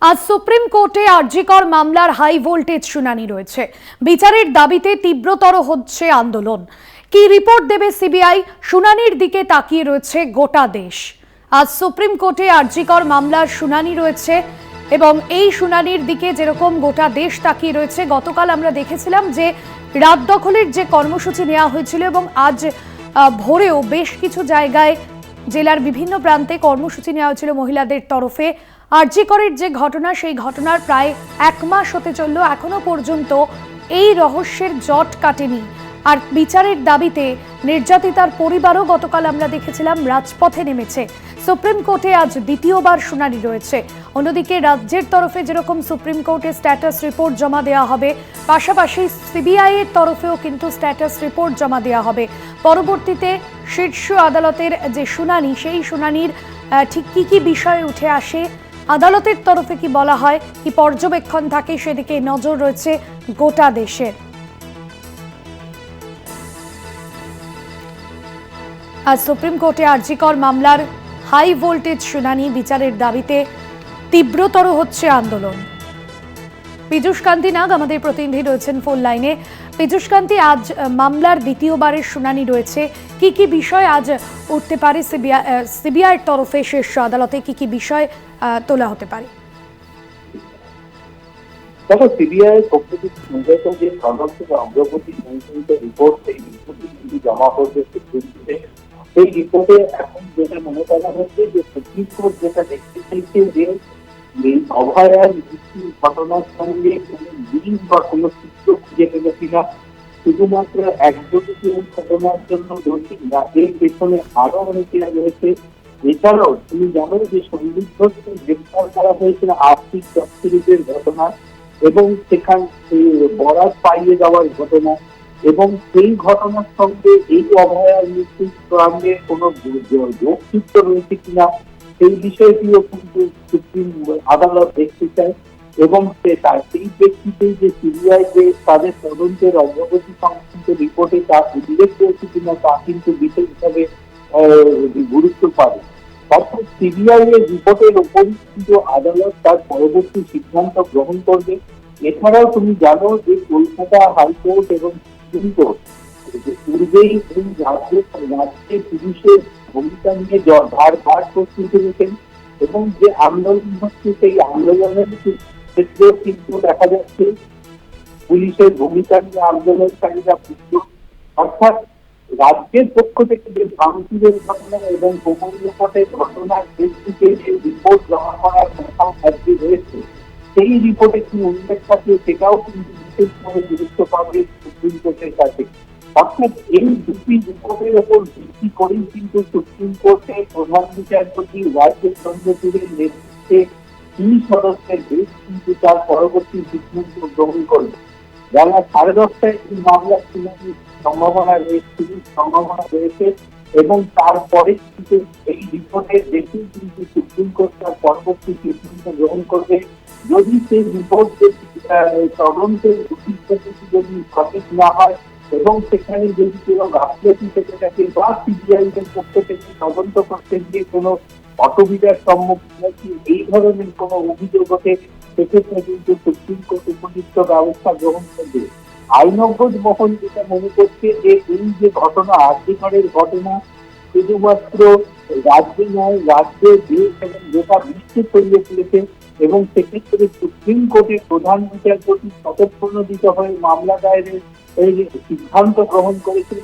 আজ সুপ্রিম কোর্টে আরজিকর মামলার হাই ভোল্টেজ শুনানি রয়েছে। বিচারের দাবিতে তীব্রতর হচ্ছে আন্দোলন। কি রিপোর্ট দেবে সিবিআই, শুনানির দিকে তাকিয়ে রয়েছে গোটা দেশ। আজ সুপ্রিম কোর্টে আরজিকর মামলার শুনানি রয়েছে এবং এই শুনানির দিকে যেরকম গোটা দেশ তাকিয়ে রয়েছে। গতকাল আমরা দেখেছিলাম যে রাত দখলের যে কর্মসূচি নেওয়া হয়েছিল এবং আজ ভোরেও বেশ কিছু জায়গায় জেলার বিভিন্ন প্রান্তে কর্মসূচি নেওয়া হয়েছিল মহিলাদের তরফে। আরজিকরের যে ঘটনা, সেই ঘটনার প্রায় 1 মাস হতে চলল, এখনো পর্যন্ত এই রহস্যের জট কাটেনি। আর বিচারের দাবিতে নির্যাতিতার পরিবারও গতকাল আমরা দেখেছিলাম রাজপথে নেমেছে। সুপ্রিম কোর্টে আজ দ্বিতীয়বার শুনানি রয়েছে। অন্যদিকে রাজ্যের তরফে যেরকম সুপ্রিম কোর্টে স্ট্যাটাস রিপোর্ট জমা দেওয়া হবে, পাশাপাশি সিবিআই এর তরফেও কিন্তু স্ট্যাটাস রিপোর্ট জমা দেওয়া হবে। পরবর্তীতে শীর্ষ আদালতের যে শুনানি, সেই শুনানির ঠিক কি কি বিষয়ে উঠে আসে, আদালতের তরফে কি বলা হয়, কি পর্যবেক্ষণ থাকে, সেদিকে নজর রয়েছে গোটা দেশের। আজ সুপ্রিম কোর্টে আরজিকর মামলার হাই ভোল্টেজ শুনানি, বিচারের দাবিতে তীব্রতর হচ্ছে আন্দোলন। পীযূষ কান্তি নাগ আমাদের প্রতিনিধি রয়েছেন ফোন লাইনে। পীযূষ কান্তি, আজ মামলার দ্বিতীয়বারের শুনানি রয়েছে। কি কি বিষয় আজ উঠতে পারে সিবিআইয়ের তরফে, শীর্ষ আদালতে কি কি বিষয় তোলা হতে পারে? দেখো, সিবিআই পক্ষ থেকে নির্দেশ যে তদন্তের অগ্রগতি সংক্রান্ত রিপোর্ট, সেই রিপোর্টটি কিন্তু জমা করবে সুপ্রিম কোর্টে। সেই রিপোর্টে এখন যেটা মনে করা হচ্ছে যে সুপ্রিম কোর্ট যেটা দেখতে চাইছে যে এই অভয়ার মৃত্যুর ঘটনার সঙ্গে কোনো লিঙ্ক বা কোনো সূত্র খুঁজে পেল কিনা, শুধুমাত্র একজনকে এই ঘটনার জন্য দোষী না, এর পেছনে আরো অনেকেরা রয়েছে। এছাড়াও তুমি জানো যে সন্দীপ ঘোষকে গ্রেপ্তার করা হয়েছিল আর্থিক তছরূপের ঘটনা এবং সেখান বরাত পাইয়ে যাওয়ার ঘটনা, এবং সেই ঘটনার সঙ্গে এই অভয়ার মৃত্যুর সঙ্গে কোনো যোগসূত্র রয়েছে কিনা, সেই বিষয়টিও কিন্তু সুপ্রিম আদালত দেখতে চায়। এবং সেই ব্যক্তিতে যে সিবিআই যে তাদের তদন্তের অগ্রগতি সংক্রান্ত রিপোর্টে তা উল্লেখ করেছে কিনা, তা কিন্তু বিশেষভাবে গুরুত্ব পাবে। অর্থাৎ সিবিআই এর রিপোর্টের উপর কিন্তু আদালত তার পরবর্তী সিদ্ধান্ত গ্রহণ করবে। এছাড়াও তুমি জানো যে কলকাতা হাইকোর্ট এবং সুপ্রিম কোর্ট পূর্বেই এই রাজ্যে পুলিশের ভূমিকা নিয়ে ভার প্রশ্ন তুলেছেন, এবং যে আন্দোলন হচ্ছে সেই আন্দোলনের ক্ষেত্রেও কিন্তু দেখা যাচ্ছে পুলিশের ভূমিকা নিয়ে আন্দোলনকারীরা পুজো। অর্থাৎ রাজ্যের পক্ষ থেকে যে ভাঙচুরের ঘটনা এবং প্রবন্ধপটের ঘটনার ভিত্তিতে যে রিপোর্ট জমা করার কথা আজকে রয়েছে, সেই রিপোর্টে কি উল্লেখ থাকে সেটাও কিন্তু বিশেষভাবে গুরুত্ব পাবে সুপ্রিম কোর্টের কাছে। অর্থাৎ এই দুটি রিপোর্টের উপর ভিত্তি করেই কিন্তু সুপ্রিম কোর্টে প্রধান বিচারপতি ওয়াই.এস. চন্দ্রচূড়ের নেতৃত্বে 3 সদস্যের বেশ কিন্তু তার পরবর্তী সিদ্ধান্ত গ্রহণ করবে। বেলা 10:30টায় এই মামলার শুনানির সম্ভাবনা রয়েছে এবং তারপরে কিন্তু এই রিপোর্টের দেখেই কিন্তু সুপ্রিম কোর্ট তার পরবর্তী সিদ্ধান্ত গ্রহণ করবে। যদি সেই রিপোর্ট তদন্তের যদি সঠিক না হয় এবং সেখানে যদি কোনো গাফিলতি থেকে থাকে বা সিবিআই এর পক্ষ থেকে তদন্ত করতে গিয়ে কোনো অসুবিধার সম্মুখীন হচ্ছে, এই ধরনের কোনো অভিযোগ ওঠে, সেক্ষেত্রে কিন্তু সুপ্রিম কোর্ট উপযুক্ত ব্যবস্থা গ্রহণ করবে। আইনজ্ঞ মহল যেটা মনে করছে যে এই যে ঘটনা, আরজিকরের ঘটনা, শুধুমাত্র রাজ্যে নয়, রাজ্যে, দেশ এবং গোটা বিশ্বে ছড়িয়ে ফেলেছে, এবং সেক্ষেত্রে সুপ্রিম কোর্টের প্রধান বিচারপতি স্বতঃপ্রণোদিত হয়ে মামলা দায়েরের এই সিদ্ধান্ত গ্রহণ করেছে।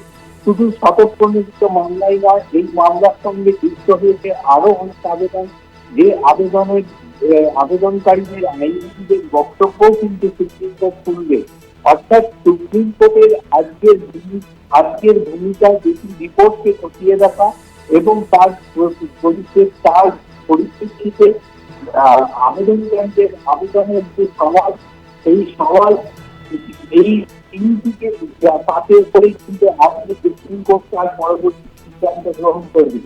শুধু স্বতঃপ্রণোদিত মামলাই নয়, এই মামলার সঙ্গে যুক্ত হয়েছে আরো অনেক আবেদন, যে আবেদনকারীদের আইনজীবীদের বক্তব্যও কিন্তু সুপ্রিম কোর্ট শুনবে। অর্থাৎ সুপ্রিম কোর্টের আজকের ভূমিকা যেটি রিপোর্টকে খতিয়ে দেখা এবং তার পরিপ্রেক্ষিতে আবেদনকারীদের আবেদনের যে সওয়াল, সেই সওয়াল এই তিনটিকে তাতে করেই কিন্তু আজকে সুপ্রিম কোর্ট তার পরবর্তী সিদ্ধান্ত গ্রহণ করবে।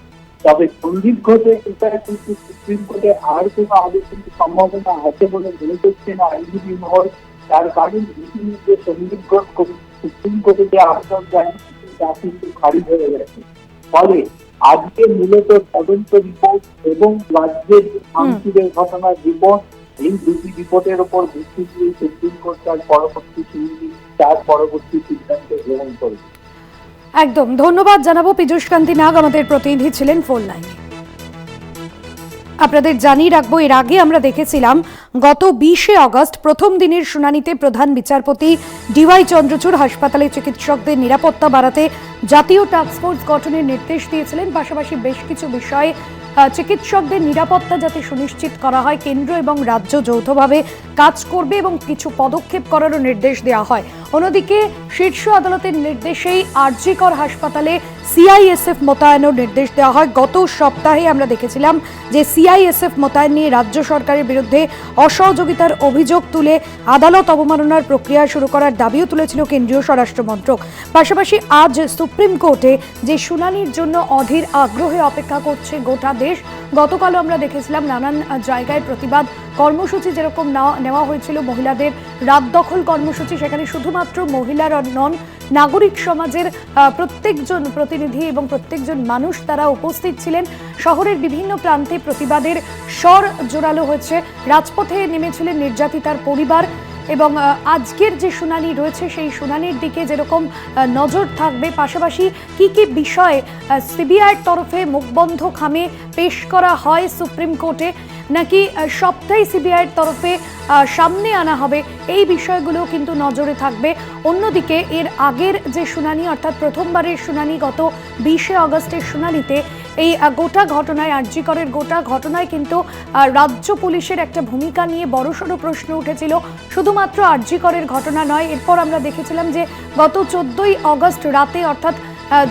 তবে সন্দীপ ঘোষের বিষয়ে কিন্তু সুপ্রিম কোর্টে আর কোনো আলোচনার সম্ভাবনা আছে বলে মনে করছে না আইনজীবী মহল। তার কারণ ইতিমধ্যে সন্দীপ ঘোষ সুপ্রিম কোর্টে যে আবেদন জানিয়েছে তা কিন্তু খারিজ হয়ে গেছে। ফলে আজকে মূলত তদন্ত রিপোর্ট এবং রাজ্যের ভাঙচুরের ঘটনার রিপোর্ট এই দুটি রিপোর্টের উপর ভিত্তি করে সুপ্রিম কোর্ট তার পরবর্তী সিদ্ধান্ত গ্রহণ করবে। একদম ধন্যবাদ জানাবো পীযূষ কান্তি নাগ, আমাদের প্রতিনিধি ছিলেন ফোন লাইনে। আপনাদের জানিয়ে রাখবো, এর আগে আমরা দেখেছিলাম গত 20শে আগস্ট প্রথম দিনের শুনানিতে প্রধান বিচারপতি ডিওয়াই চন্দ্রচূড় হাসপাতালে চিকিৎসকদের নিরাপত্তা বাড়াতে জাতীয় টাস্কফোর্স গঠনের নির্দেশ দিয়েছিলেন। পাশাপাশি বেশ কিছু বিষয়ে চিকিৎসকদের নিরাপত্তা যাতে সুনিশ্চিত করা হয়, কেন্দ্র এবং রাজ্য যৌথভাবে কাজ করবে এবং কিছু পদক্ষেপ করারও নির্দেশ দেওয়া হয়। অন্যদিকে শীর্ষ আদালতের নির্দেশেই আরজিকর হাসপাতালে সিআইএসএফ মোতায়েনের নির্দেশ দেওয়া হয়। গত সপ্তাহে আমরা দেখেছিলাম যে সিআইএসএফ মোতায়েন নিয়ে রাজ্য সরকারের বিরুদ্ধে অসহযোগিতার অভিযোগ তুলে আদালত অবমাননার প্রক্রিয়া শুরু করার দাবিও তুলেছিল কেন্দ্রীয় স্বরাষ্ট্র মন্ত্রক। পাশাপাশি আজ সুপ্রিম কোর্টে যে শুনানির জন্য অধীর আগ্রহে অপেক্ষা করছে গোটা দেশ। গতকালও আমরা দেখেছিলাম নানান জায়গায় প্রতিবাদ কর্মসূচি যেরকম নেওয়া হয়েছিল, মহিলাদের রাত দখল কর্মসূচি, সেখানে শুধুমাত্র মহিলারা নন, নাগরিক সমাজের প্রত্যেকজন প্রতিনিধি এবং প্রত্যেকজন মানুষ তারা উপস্থিত ছিলেন। শহরের বিভিন্ন প্রান্তে প্রতিবাদের স্বর জোরালো হয়েছে, রাজপথে নেমেছিলেন নির্যাতিতার পরিবার। এবং আজকের যে শুনানি রয়েছে সেই শুনানির দিকে যেরকম নজর থাকবে, পাশাপাশি কি কি বিষয়ে সিবিআইয়ের তরফে মুখবন্ধ খামে পেশ করা হয় সুপ্রিম কোর্টে, নাকি সবটাই সিবিআইয়ের তরফে সামনে আনা হবে, এই বিষয়গুলো কিন্তু নজরে থাকবে। অন্যদিকে এর আগের যে শুনানি অর্থাৎ প্রথমবারের শুনানি গত 20শে আগস্টের শুনানিতে এই গোটা ঘটনায়, আরজিকরের গোটা ঘটনায় কিন্তু রাজ্য পুলিশের একটা ভূমিকা নিয়ে বড়সড় প্রশ্ন উঠেছিল। শুধুমাত্র আরজিকরের ঘটনা নয়, এরপর আমরা দেখেছিলাম যে গত 14ই আগস্ট রাতে অর্থাৎ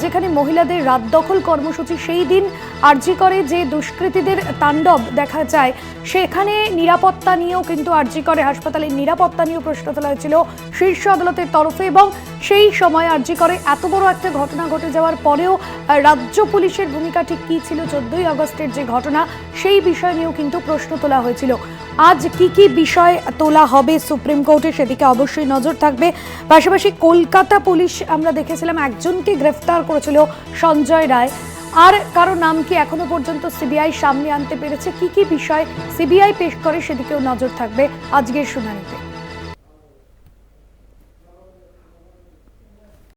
যেখানে মহিলাদের রাত দখল কর্মসূচি, সেই দিন আরজিকরে যে দুষ্কৃতীদের তাণ্ডব দেখা যায় সেখানে নিরাপত্তা নিয়েও কিন্তু আরজিকরে হাসপাতালের নিরাপত্তা নিয়েও প্রশ্ন তোলা হয়েছিল শীর্ষ আদালতের তরফে। এবং সেই সময় আরজিকরে এত বড় একটা ঘটনা ঘটে যাওয়ার পরেও রাজ্য পুলিশের ভূমিকা ঠিক কী ছিল, 14ই আগস্টের যে ঘটনা সেই বিষয় নিয়েও কিন্তু প্রশ্ন তোলা হয়েছিল। আজ কি কি বিষয় তোলা হবে সুপ্রিম কোর্টে সেদিকে অবশ্যই নজর থাকবে। পাশাপাশি কলকাতা পুলিশ আমরা দেখেছিলাম একজনকে গ্রেফতার করেছিল, সঞ্জয় রায়, আর কারো নাম কি এখনো পর্যন্ত সিবিআই সামনে আনতে পেরেছে, কি কি বিষয় সিবিআই পেশ করে সেদিকেও নজর থাকবে আজকের শুনানিতে।